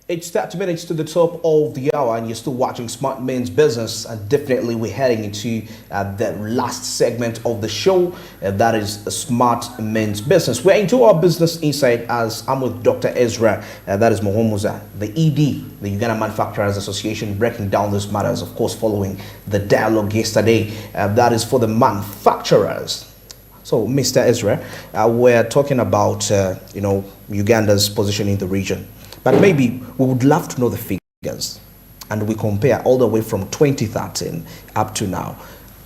It's 30 minutes to the top of the hour, and you're still watching Smart Men's Business. And definitely, we're heading into the last segment of the show. That is Smart Men's Business. We're into our business insight as I'm with Dr. Ezra. That is Mohomuza, the ED, the Uganda Manufacturers Association, breaking down these matters, of course, following the dialogue yesterday. That is for the manufacturers. So, Mr. Ezra, we're talking about, Uganda's position in the region. But maybe we would love to know the figures, and we compare all the way from 2013 up to now.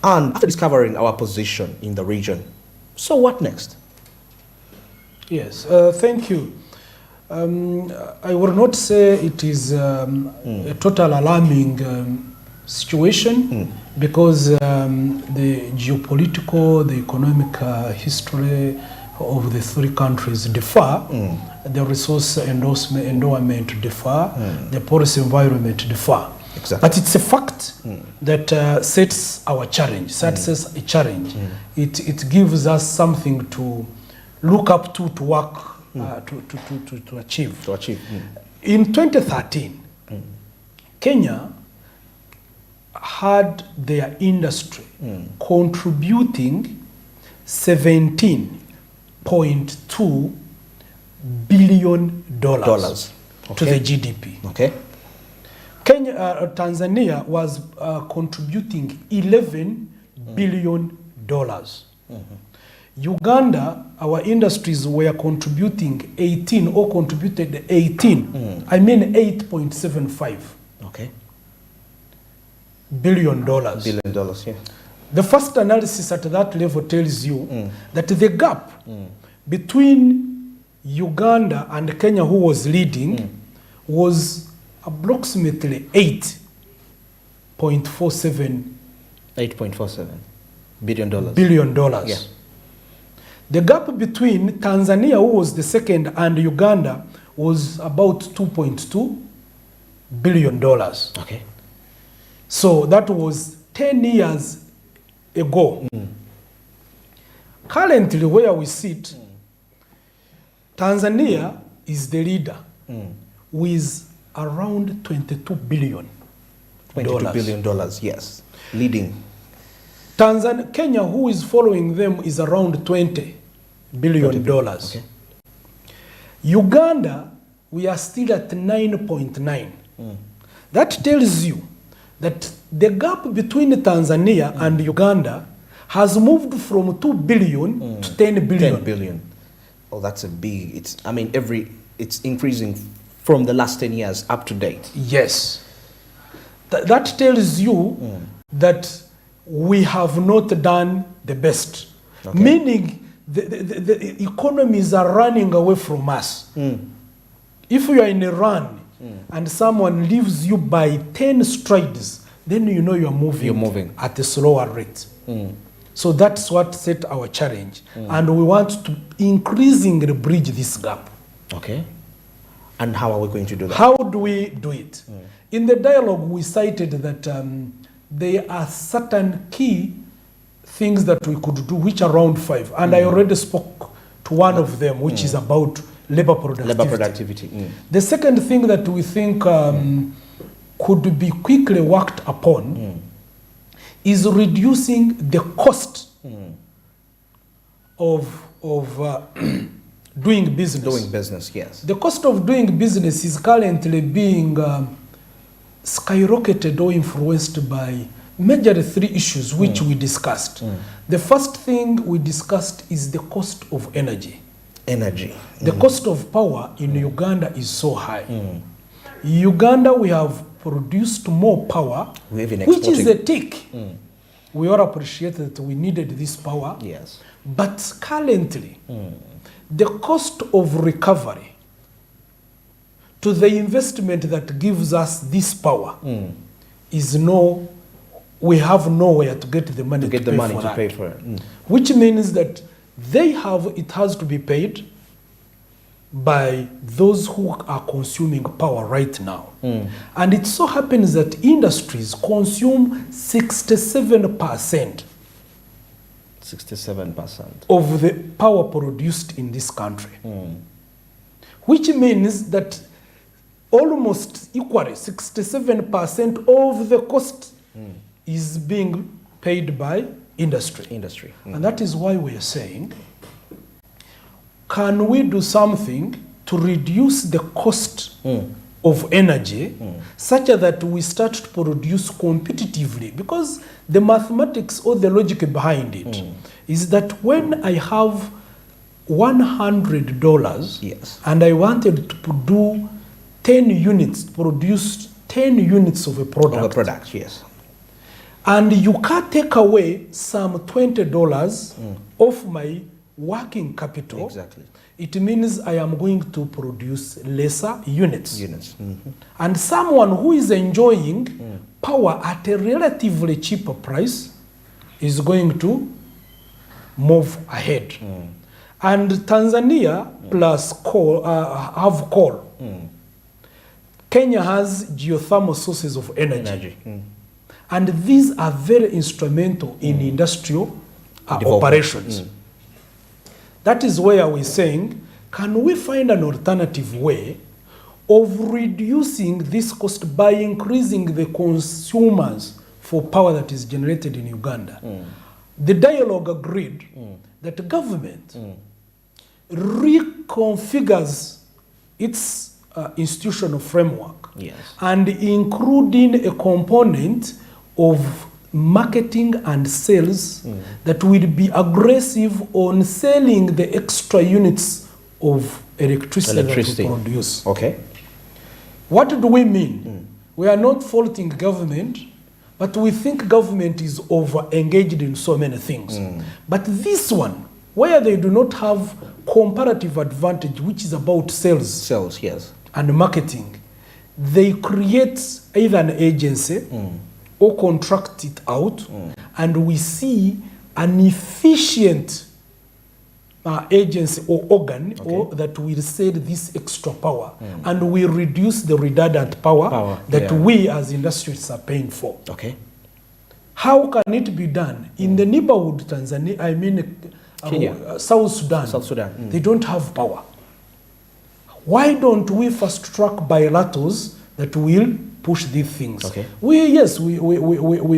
And after discovering our position in the region, so what next? Yes, thank you. I will not say it is a total alarming situation because the geopolitical, the economic history of the three countries differ. The resource endowment differ, the policy environment differ. Exactly. But it's a fact that sets our challenge, sets us a challenge. It gives us something to look up to work, to achieve. In 2013, Kenya had their industry contributing 17.2 billion dollars to the GDP. Okay. Tanzania was contributing 11 billion dollars. Uganda, our industries were contributing 18 or contributed 18. I mean 8.75. Okay. Billion dollars. Billion dollars, yeah. The first analysis at that level tells you that the gap between Uganda and Kenya, who was leading, was approximately 8.47 billion dollars. Yeah. The gap between Tanzania, who was the second, and Uganda was about 2.2 billion dollars. Okay. So that was 10 years ago. Currently, where we sit, Tanzania is the leader with around 22 billion. $22 billion, yes, leading. Kenya, who is following them, is around 20 billion dollars. Okay. Uganda, we are still at 9.9. That tells you that the gap between Tanzania and Uganda has moved from 2 billion to 10 billion. 10 billion. Oh, that's a big, it's increasing from the last 10 years up to date. Yes. That tells you that we have not done the best. Okay. Meaning the economies are running away from us. If you are in a run and someone leaves you by 10 strides, then you know you're moving at a slower rate. So that's what set our challenge. And we want to increasingly bridge this gap. Okay. And how are we going to do that? How do we do it? In the dialogue, we cited that there are certain key things that we could do, which are around 5. And I already spoke to one of them, which is about labor productivity. The second thing that we think could be quickly worked upon is reducing the cost of doing business. Doing business, yes. The cost of doing business is currently being skyrocketed or influenced by majorly 3 issues which we discussed. The first thing we discussed is the cost of energy. The cost of power in Uganda is so high. Uganda, we have produced more power, which is a tick. We all appreciate that we needed this power. Yes. But currently, the cost of recovery to the investment that gives us this power is we have nowhere to get the money to pay for it. Which means that it has to be paid by those who are consuming power right now. And it so happens that industries consume 67% of the power produced in this country. Which means that almost equally 67% of the cost is being paid by industry. And that is why we are saying, can we do something to reduce the cost of energy such that we start to produce competitively? Because the mathematics or the logic behind it is that when I have $100 and I wanted to do 10 units, produce 10 units of a product. And you can't take away some $20 of my working capital. It means I am going to produce lesser units. And someone who is enjoying power at a relatively cheaper price is going to move ahead. And Tanzania plus coal, have coal. Kenya has geothermal sources of energy. And these are very instrumental in industrial operations. That is where we're saying, can we find an alternative way of reducing this cost by increasing the consumers for power that is generated in Uganda? The dialogue agreed that the government reconfigures its institutional framework and including a component of marketing and sales that will be aggressive on selling the extra units of electricity that we produce. What do we mean? We are not faulting government, but we think government is over-engaged in so many things. But this one, where they do not have comparative advantage, which is about sales and marketing, they create either an agency or contract it out, and we see an efficient agency or organ that will sell this extra power, and we reduce the redundant power that we as industries are paying for. How can it be done? In the neighborhood Tanzania, I mean South Sudan, they don't have power. Why don't we fast track bilaterals that will push these things? We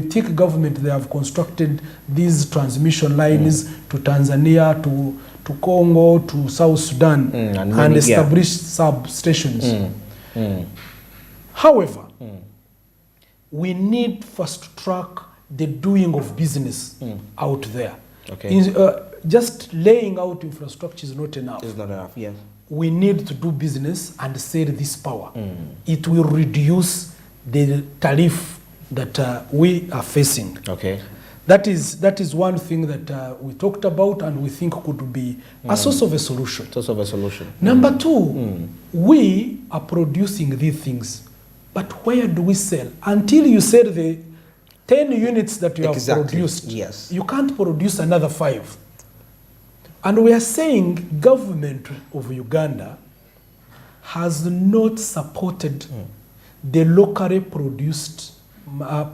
think government, they have constructed these transmission lines to Tanzania, to Congo, to South Sudan, and established substations. However, we need fast track the doing of business out there. Just laying out infrastructure is not enough. We need to do business and sell this power. It will reduce the tariff that we are facing. That is one thing that we talked about and we think could be a source of a solution. Number two, we are producing these things, but where do we sell? Until you sell the 10 units that you have produced, you can't produce another 5. And we are saying government of Uganda has not supported the locally produced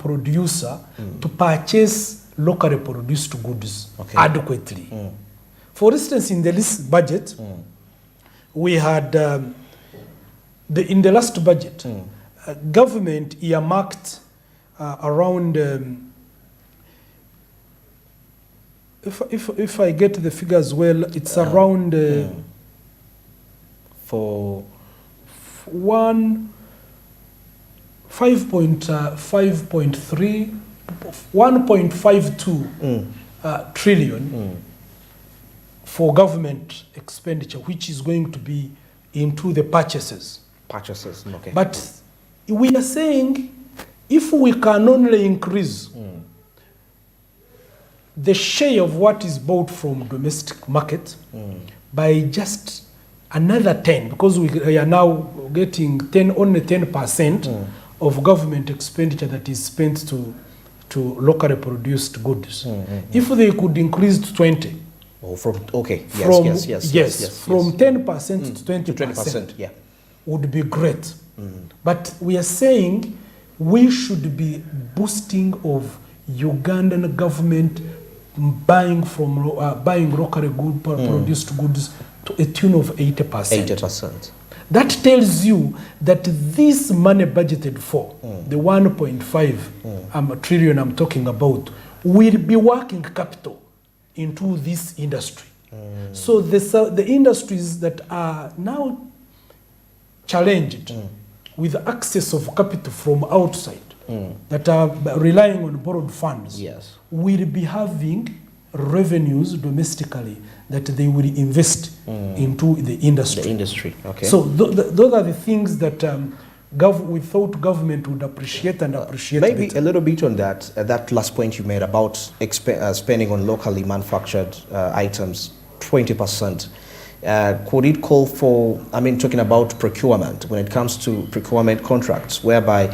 producer to purchase locally produced goods adequately. For instance, in the last budget, we had, in the last budget, government earmarked around, if I get the figures well, it's around for 1.52 trillion for government expenditure, which is going to be into the purchases. But we are saying, if we can only increase the share of what is bought from domestic market by just another 10, because we are now getting only 10% of government expenditure that is spent to locally produced goods. If they could increase to 20, from 10% to 20%, would be great. But we are saying we should be boosting of Ugandan government buying locally produced goods to a tune of 80%. That tells you that this money budgeted for, the 1.5 trillion I'm talking about, will be working capital into this industry. So the industries that are now challenged with access of capital from outside, that are relying on borrowed funds, Yes. will be having revenues domestically that they will invest into the industry. The industry, okay. So those are the things that we thought government would appreciate and appreciate Maybe better. a little bit on that last point you made about spending on locally manufactured items, 20%. Could it call for, talking about procurement, when it comes to procurement contracts, whereby,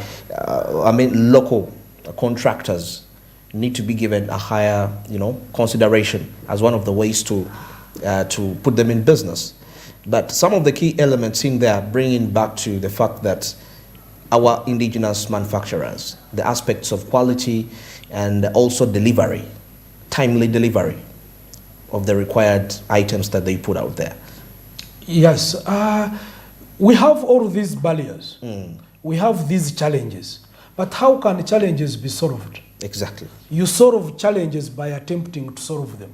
local contractors need to be given a higher, consideration as one of the ways to put them in business. But some of the key elements in there, bringing back to the fact that our indigenous manufacturers, the aspects of quality and also delivery, timely delivery of the required items that they put out there. Yes, we have all these barriers. We have these challenges. But how can challenges be solved? Exactly. You solve challenges by attempting to solve them.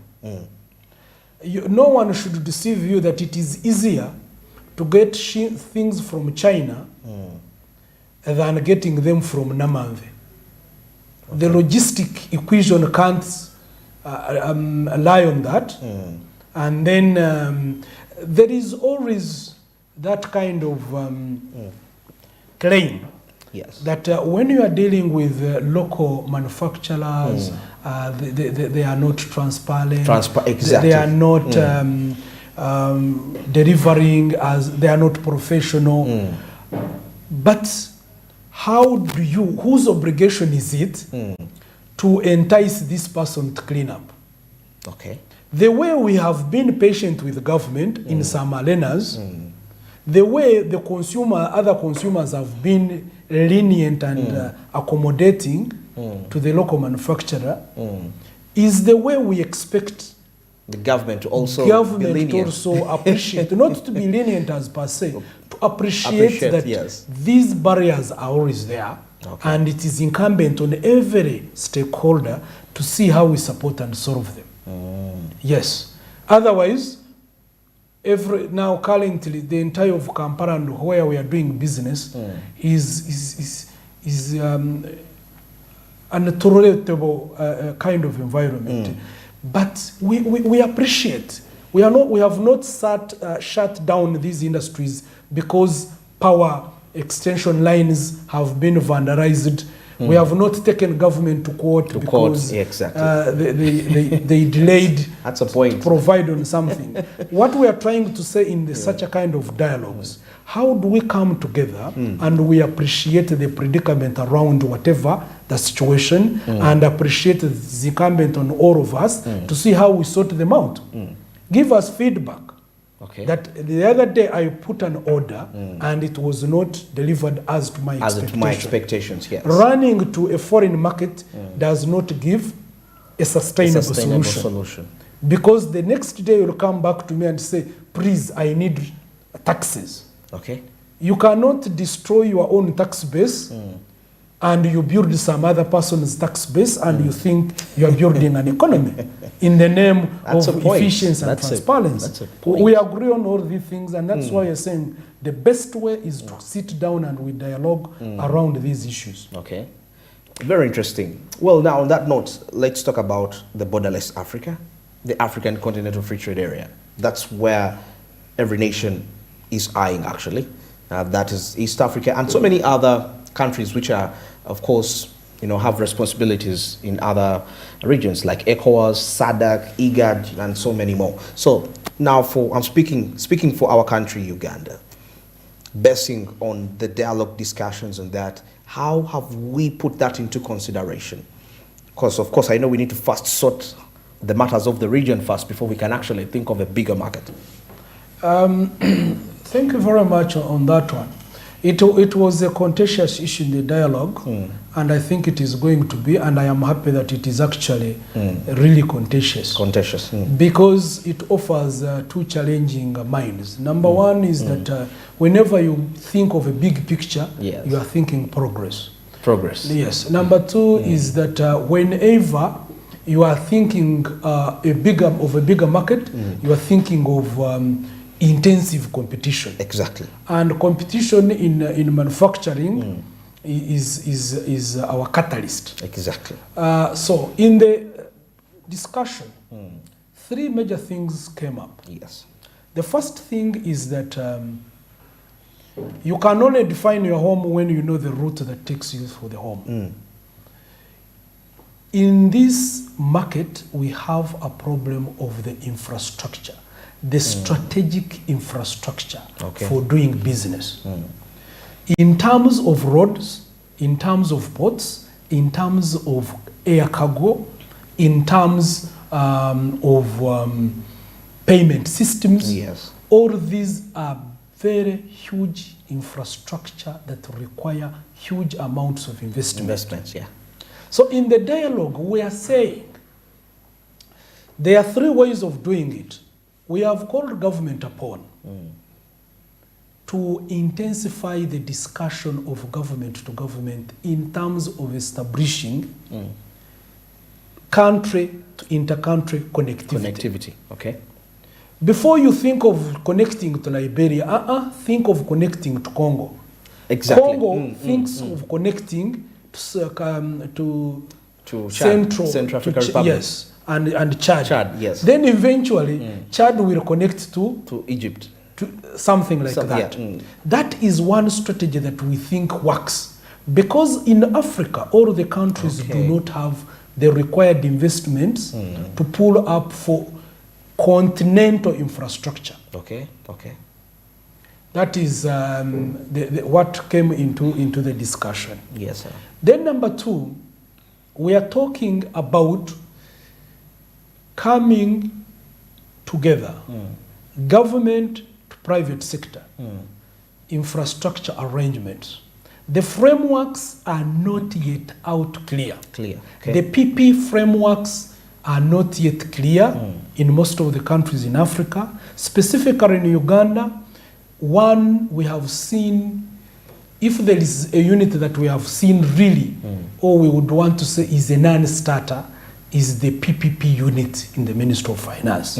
No one should deceive you that it is easier to get things from China than getting them from Namave. Okay. The logistic equation can't lie on that. And then there is always that kind of claim. Yes. That when you are dealing with local manufacturers, they are not transparent. Exactly. They are not delivering as they are not professional. But how do you? Whose obligation is it to entice this person to clean up? Okay. The way we have been patient with the government in some arenas, the way the other consumers have been lenient and accommodating to the local manufacturer, is the way we expect the government to also government be lenient. to also appreciate, not to be lenient as per se, to appreciate that yes. these barriers are always there, and it is incumbent on every stakeholder to see how we support and solve them. Yes. Otherwise, now currently the entire of Kampala and where we are doing business is an intolerable kind of environment. But we appreciate. We have not shut down these industries because power extension lines have been vandalized. We have not taken government to court because they delayed That's a point. to provide on something. What we are trying to say in such a kind of dialogues, how do we come together and we appreciate the predicament around whatever the situation and appreciate the incumbent on all of us to see how we sort them out. Give us feedback. Okay. That the other day I put an order and it was not delivered as to my expectations. Yes. Running to a foreign market does not give a sustainable solution. Because the next day you'll come back to me and say, please, I need taxes. Okay. You cannot destroy your own tax base and you build some other person's tax base and you think you are building an economy in the name of efficiency and transparency. We agree on all these things, and that's why you're saying the best way is to sit down and we dialogue around these issues. Okay. Very interesting. Well, now on that note, let's talk about the borderless Africa, the African Continental Free Trade Area. That's where every nation is eyeing, actually. That is East Africa and so many other countries which are, of course, have responsibilities in other regions like ECOWAS, SADC, IGAD, and so many more. So now I'm speaking for our country, Uganda, basing on the dialogue discussions and that, how have we put that into consideration? Because, of course, I know we need to first sort the matters of the region first before we can actually think of a bigger market. Thank you very much on that one. It was a contentious issue in the dialogue, and I think it is going to be, and I am happy that it is actually really contentious. Because it offers two challenging minds. Number one is that whenever you think of a big picture, you are thinking progress. Yes. Number two is that whenever you are thinking of a bigger market, you are thinking of intensive competition. Exactly. And competition in manufacturing is our catalyst. Exactly. So in the discussion, three major things came up. Yes. The first thing is that you can only define your home when you know the route that takes you for the home. In this market, we have a problem of the infrastructure, the strategic infrastructure for doing business. In terms of roads, in terms of ports, in terms of air cargo, in terms of payment systems, all these are very huge infrastructure that require huge amounts of investments. So in the dialogue, we are saying there are three ways of doing it. We have called government upon to intensify the discussion of government to government in terms of establishing country to inter-country connectivity. Okay. Before you think of connecting to Liberia, think of connecting to Congo. Exactly. Congo thinks of connecting to Central African Republic. Yes, and Chad. Yes. Then eventually, Chad will connect to Egypt. To something like that. That is one strategy that we think works. Because in Africa, all the countries do not have the required investments to pull up for continental infrastructure. Okay. That is what came into the discussion. Yes, sir. Then number two, we are talking about coming together, government to private sector, infrastructure arrangements. The frameworks are not yet out clear. Okay. The PP frameworks are not yet clear in most of the countries in Africa. Specifically in Uganda, one we have seen, if there is a unit that we have seen really, or we would want to say is a non-starter, is the PPP unit in the Ministry of Finance.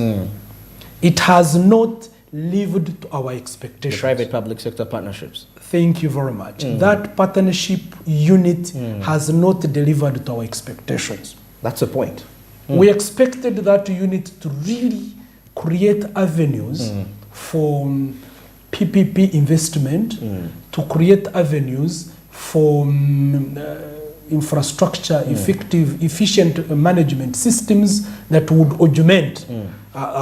It has not lived to our expectations. The private-public sector partnerships. Thank you very much. That partnership unit has not delivered to our expectations. That's the point. We expected that unit to really create avenues for PPP investment, to create avenues for infrastructure, efficient management systems that would augment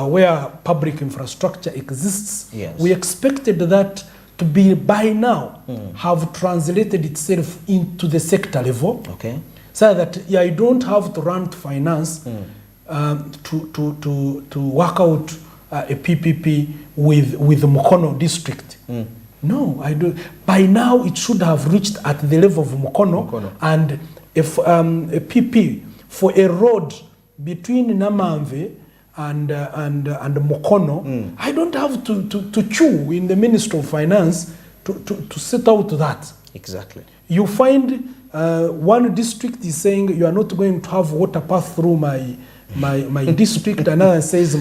where public infrastructure exists. We expected that to be by now have translated itself into the sector level, so that you don't have to run to finance to work out a PPP with Mukono district. No, I do. By now, it should have reached at the level of Mukono. And if a PP for a road between Namamve and Mukono, I don't have to chew in the Ministry of Finance to set out that. Exactly. You find one district is saying you are not going to have water pass through my district. Another says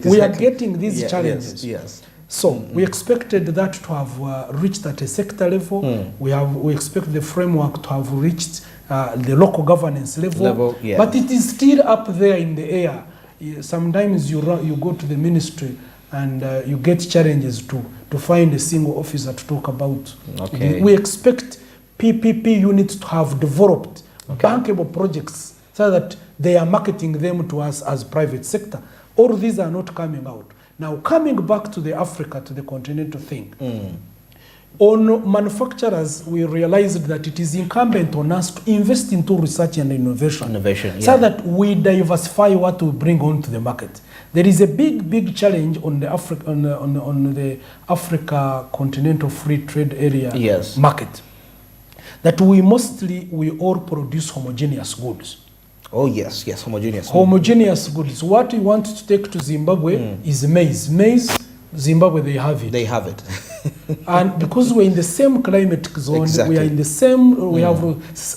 we are getting these challenges. So we expected that to have reached at a sector level. We expect the framework to have reached the local governance level. But it is still up there in the air. Sometimes you go to the ministry and you get challenges to find a single officer to talk about. We expect PPP units to have developed bankable projects so that they are marketing them to us as private sector. All these are not coming out. Now, coming back to the Africa, to the continental thing, On manufacturers, we realized that it is incumbent on us to invest into research and innovation. So that we diversify what we bring onto the market. There is a big challenge on the Africa Continental Free Trade Area market. That we all produce homogeneous goods. Oh yes, homogeneous. Homogeneous goods. What we want to take to Zimbabwe is maize. Maize, Zimbabwe, they have it. They have it. And because we're in the same climate zone, we are in the same, we have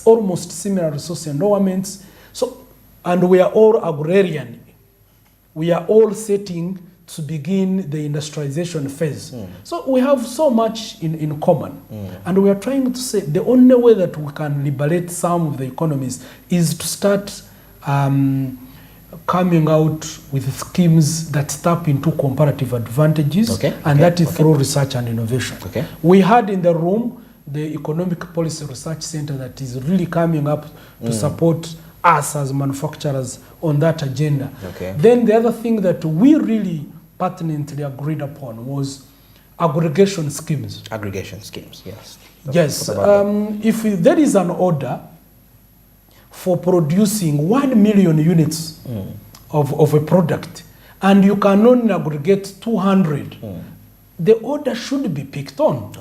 almost similar resource endowments. So, and we are all agrarian. We are all setting to begin the industrialization phase. So we have so much in common. And we are trying to say the only way that we can liberate some of the economies is to start coming out with schemes that tap into comparative advantages, that is through research and innovation. We had in the room the Economic Policy Research Center that is really coming up to support us as manufacturers on that agenda. Then the other thing that we really pertinently agreed upon was aggregation schemes. Aggregation schemes, yes. Yes. If there is an order for producing 1 million units of a product, and you can only aggregate 200, the order should be picked on.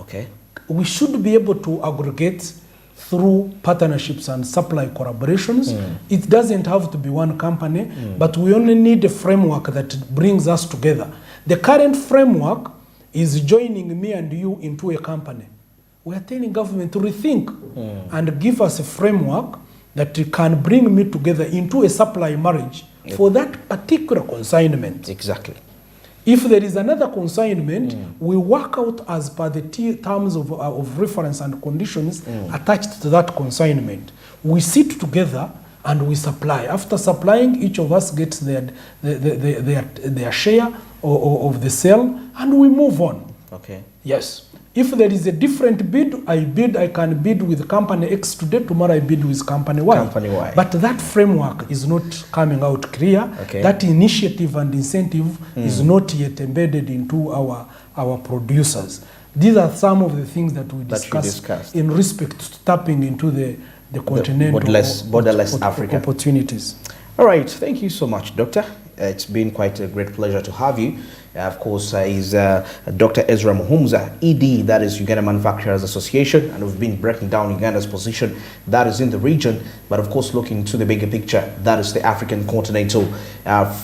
We should be able to aggregate through partnerships and supply collaborations. It doesn't have to be one company, but we only need a framework that brings us together. The current framework is joining me and you into a company. We are telling government to rethink and give us a framework that can bring me together into a supply marriage for that particular consignment. Exactly. If there is another consignment, we work out as per the terms of reference and conditions attached to that consignment. We sit together and we supply. After supplying, each of us gets their share of the sale, and we move on. Yes. If there is a different bid, I can bid with company X today, tomorrow I bid with company Y. But that framework is not coming out clear. That initiative and incentive is not yet embedded into our producers. These are some of the things that we discussed in respect to tapping into the continental borderless Africa opportunities. All right, thank you so much, Doctor. It's been quite a great pleasure to have you. Of course, is Dr. Ezra Muhumza, ED, that is Uganda Manufacturers Association, and we've been breaking down Uganda's position that is in the region, but of course looking to the bigger picture, that is the African Continental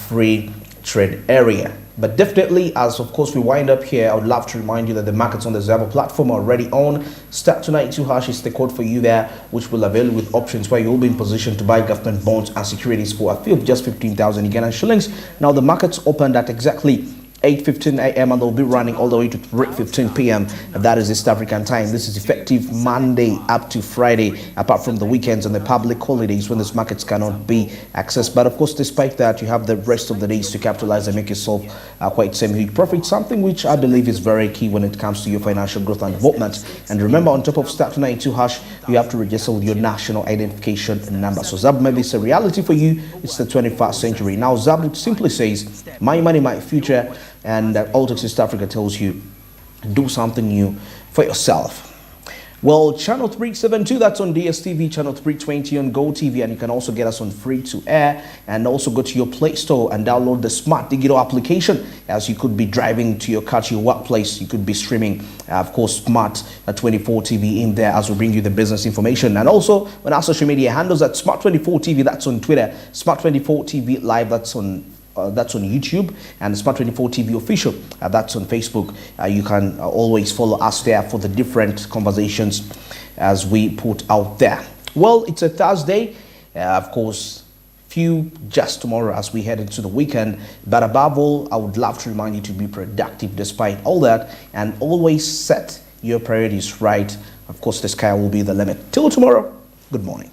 Free Trade Area. But definitely, as of course we wind up here, I would love to remind you that the markets on the Zabo platform are already on. Start292# is the code for you there, which will avail you with options where you'll be in position to buy government bonds and securities for a fee of just 15,000 Ugandan shillings. Now the markets opened at exactly 8:15 a.m. and they'll be running all the way to 3:15 p.m. That is East African time. This is effective Monday up to Friday, apart from the weekends and the public holidays when these markets cannot be accessed. But of course, despite that, you have the rest of the days to capitalize and make yourself quite some huge profit, something which I believe is very key when it comes to your financial growth and development. And remember, on top of Start292#, you have to register with your national identification number. So Zab, maybe it's a reality for you. It's the 21st century. Now, Zab simply says, my money, my future. And Alterx East Africa tells you, do something new for yourself. Well, channel 372, that's on DSTV, channel 320 on GOTV, and you can also get us on free to air, and also go to your Play Store and download the Smart Digital application, as you could be driving to your car, to your workplace. You could be streaming, of course, Smart 24 TV in there as we bring you the business information. And also on our social media handles at Smart 24 TV, that's on Twitter, Smart 24 TV Live, that's on YouTube, and Smart 24 TV Official, that's on Facebook. You can always follow us there for the different conversations as we put out there. Well, it's a Thursday, of course, few just tomorrow as we head into the weekend, but above all, I would love to remind you to be productive despite all that, and always set your priorities right. Of course, the sky will be the limit. Till tomorrow, good morning.